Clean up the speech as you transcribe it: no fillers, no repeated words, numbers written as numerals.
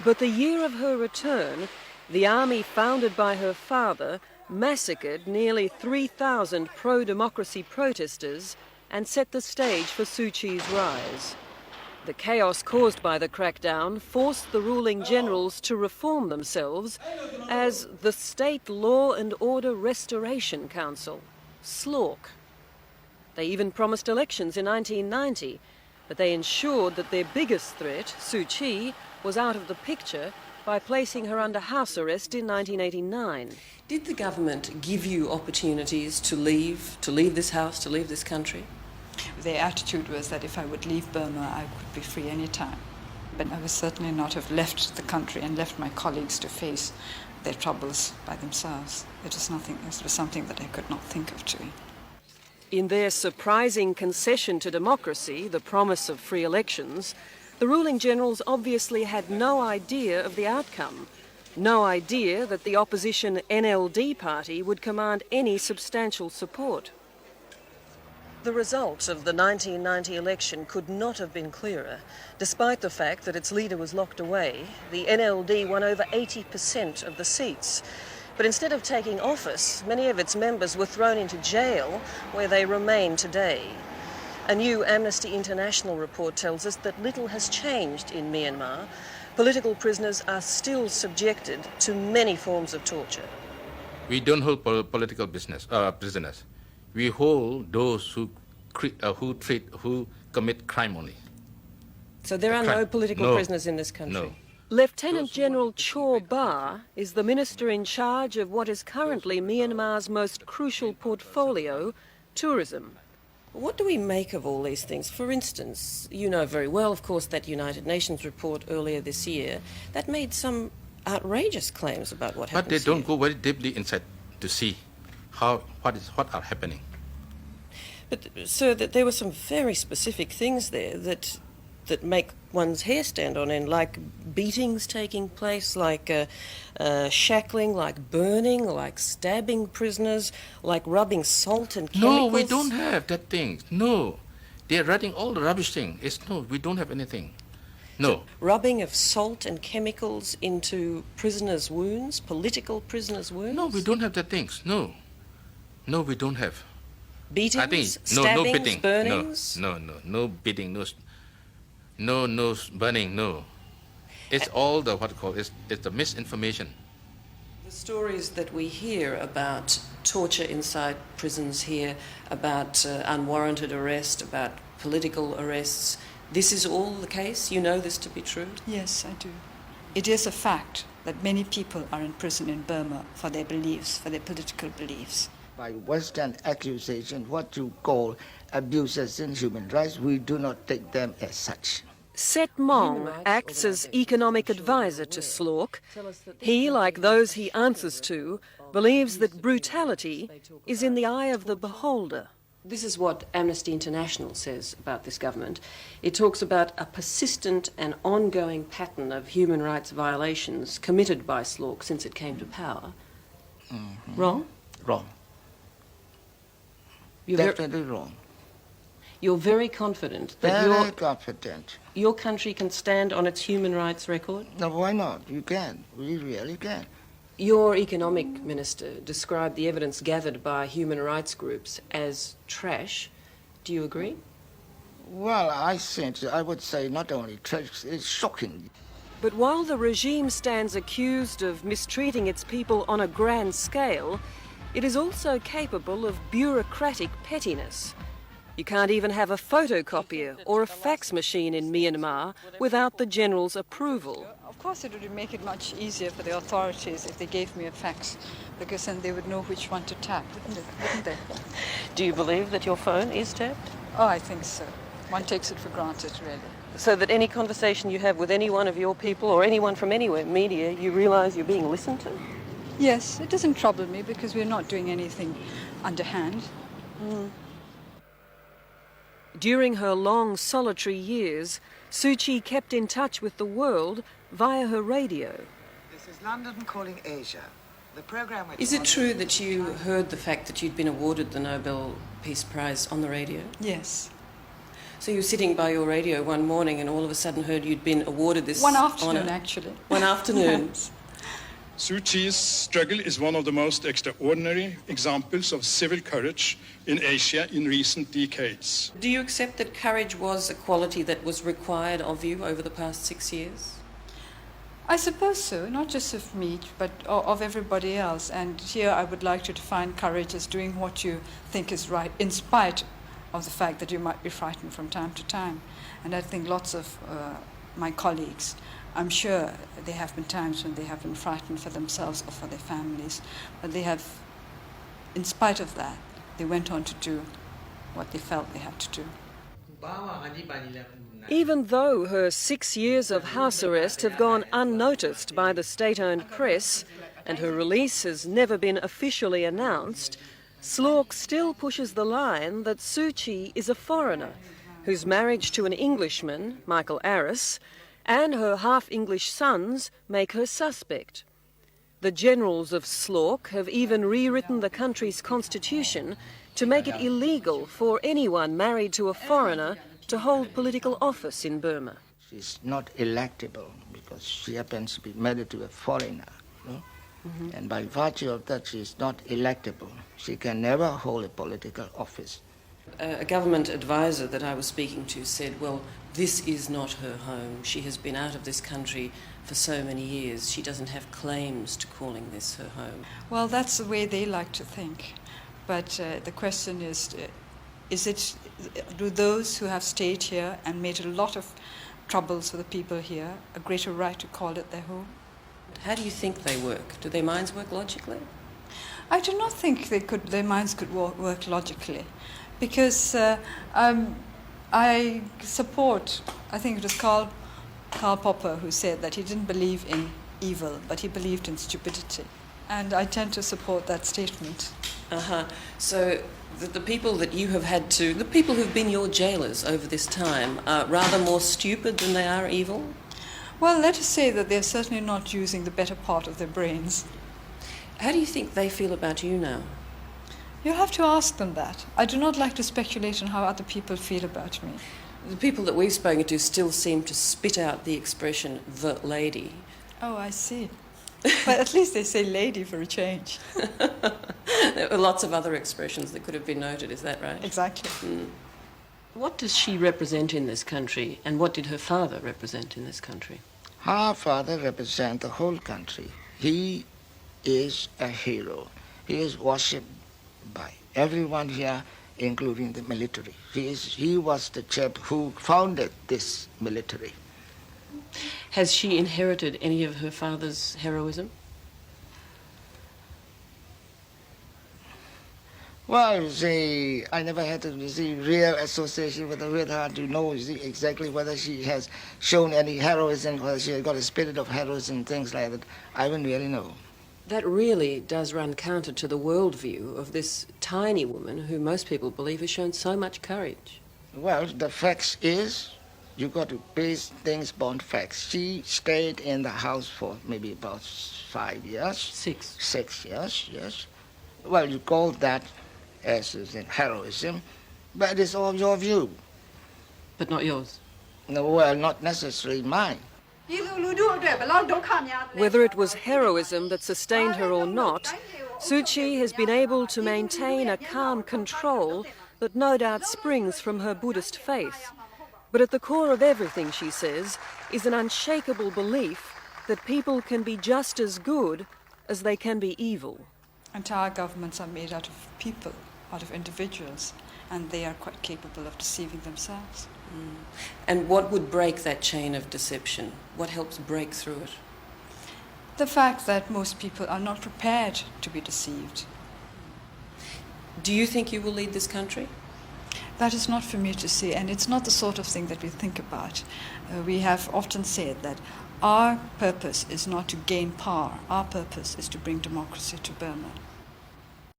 But the year of her return, the army founded by her father massacred nearly 3,000 pro-democracy protesters and set the stage for Suu Kyi's rise. The chaos caused by the crackdown forced the ruling generals to reform themselves as the State Law and Order Restoration Council, SLORC. They even promised elections in 1990, but they ensured that their biggest threat, Suu Kyi, was out of the picture by placing her under house arrest in 1989. Did the government give you opportunities to leave this house, to leave this country? Their attitude was that if I would leave Burma, I could be free any time. But I would certainly not have left the country and left my colleagues to face their troubles by themselves. It was something that I could not think of doing. In their surprising concession to democracy, the promise of free elections, the ruling generals obviously had no idea of the outcome, no idea that the opposition NLD party would command any substantial support. The result of the 1990 election could not have been clearer. Despite the fact that its leader was locked away, the NLD won over 80% of the seats. But instead of taking office, many of its members were thrown into jail, where they remain today. A new Amnesty International report tells us that little has changed in Myanmar. Political prisoners are still subjected to many forms of torture. We don't hold political prisoners. We hold those who commit crime only. So there are no political prisoners in this country? No. Lieutenant General Chaw Ba is the minister in charge of what is currently Myanmar's most crucial portfolio, tourism. What do we make of all these things? For instance, you know very well, of course, that United Nations report earlier this year that made some outrageous claims about what happens. But they don't go very deeply inside to see what are happening. But, sir, that there were some very specific things there that make one's hair stand on end, like beatings taking place, like shackling, like burning, like stabbing prisoners, like rubbing salt and chemicals. No, we don't have that thing. No. They're writing all the rubbish thing. We don't have anything. No. So, rubbing of salt and chemicals into prisoners' wounds, political prisoners' wounds? No, we don't have that things. No. No, we don't have. Beatings, I think, stabbings, no beating. burnings? No beating, no burning, no. It's all the, it's the misinformation. The stories that we hear about torture inside prisons here, about unwarranted arrest, about political arrests, this is all the case? You know this to be true? Yes, I do. It is a fact that many people are in prison in Burma for their beliefs, for their political beliefs. By Western accusation, what you call abuses in human rights, we do not take them as such. Set Mong acts as economic advisor to SLORC. He, like those he answers to, believes that brutality is in the eye of the beholder. This is what Amnesty International says about this government. It talks about a persistent and ongoing pattern of human rights violations committed by SLORC since it came to power. Mm-hmm. Wrong? Wrong. Definitely wrong. You're very confident that confident. Your country can stand on its human rights record? No, why not? You can. We really can. Your economic minister described the evidence gathered by human rights groups as trash. Do you agree? Well, I would say not only trash, it's shocking. But while the regime stands accused of mistreating its people on a grand scale, it is also capable of bureaucratic pettiness. You can't even have a photocopier or a fax machine in Myanmar without the general's approval. Of course it would make it much easier for the authorities if they gave me a fax, because then they would know which one to tap, wouldn't they? Do you believe that your phone is tapped? Oh, I think so. One takes it for granted, really. So that any conversation you have with any one of your people or anyone from anywhere, media, you realise you're being listened to? Yes, it doesn't trouble me because we're not doing anything underhand. Mm. During her long, solitary years, Suu Kyi kept in touch with the world via her radio. This is London calling Asia. The program. Is it true that you heard the fact that you'd been awarded the Nobel Peace Prize on the radio? Yes. So you were sitting by your radio one morning and all of a sudden heard you'd been awarded this One afternoon, honour. actually. One afternoon. Yes. Suu Kyi's struggle is one of the most extraordinary examples of civil courage in Asia in recent decades. Do you accept that courage was a quality that was required of you over the past 6 years? I suppose so, not just of me, but of everybody else. And here I would like to define courage as doing what you think is right, in spite of the fact that you might be frightened from time to time. And I think lots of my colleagues, I'm sure there have been times when they have been frightened for themselves or for their families, but they have, in spite of that, they went on to do what they felt they had to do. Even though her 6 years of house arrest have gone unnoticed by the state-owned press and her release has never been officially announced, Slork still pushes the line that Suu Kyi is a foreigner whose marriage to an Englishman, Michael Arris, and her half-English sons make her suspect. The generals of Slork have even rewritten the country's constitution to make it illegal for anyone married to a foreigner to hold political office in Burma. She's not electable because she happens to be married to a foreigner. No? Mm-hmm. And by virtue of that, she's not electable. She can never hold a political office. A government advisor that I was speaking to said, well, this is not her home. She has been out of this country for so many years. She doesn't have claims to calling this her home. Well, that's the way they like to think. But the question is do those who have stayed here and made a lot of troubles for the people here a greater right to call it their home? How do you think they work? Do their minds work logically? I do not think their minds could work logically, because I support, I think it was Karl Popper who said that he didn't believe in evil, but he believed in stupidity. And I tend to support that statement. So the people that you have had to, the people who've been your jailers over this time, are rather more stupid than they are evil? Well, let us say that they're certainly not using the better part of their brains. How do you think they feel about you now? You have to ask them that. I do not like to speculate on how other people feel about me. The people that we've spoken to still seem to spit out the expression, the lady. Oh, I see. But at least they say lady for a change. There are lots of other expressions that could have been noted, is that right? Exactly. Mm. What does she represent in this country, and what did her father represent in this country? Her father represents the whole country. He is a hero. He is worshipped by everyone here, including the military. He was the chap who founded this military. Has she inherited any of her father's heroism? Well, you see, I never had to see real association with her to know exactly whether she has shown any heroism, whether she has got a spirit of heroism, things like that. I wouldn't really know. That really does run counter to the worldview of this tiny woman who most people believe has shown so much courage. Well, the facts is, you got to base things on facts. She stayed in the house for maybe about 5 years. 6. 6 years, yes. Well, you call that as in heroism, but it's all your view. But not yours? No, well, not necessarily mine. Whether it was heroism that sustained her or not, Suu Kyi has been able to maintain a calm control that no doubt springs from her Buddhist faith. But at the core of everything, she says, is an unshakable belief that people can be just as good as they can be evil. Entire governments are made out of people, out of individuals, and they are quite capable of deceiving themselves. Mm. And what would break that chain of deception? What helps break through it? The fact that most people are not prepared to be deceived. Do you think you will lead this country? That is not for me to say, and it's not the sort of thing that we think about. We have often said that our purpose is not to gain power. Our purpose is to bring democracy to Burma.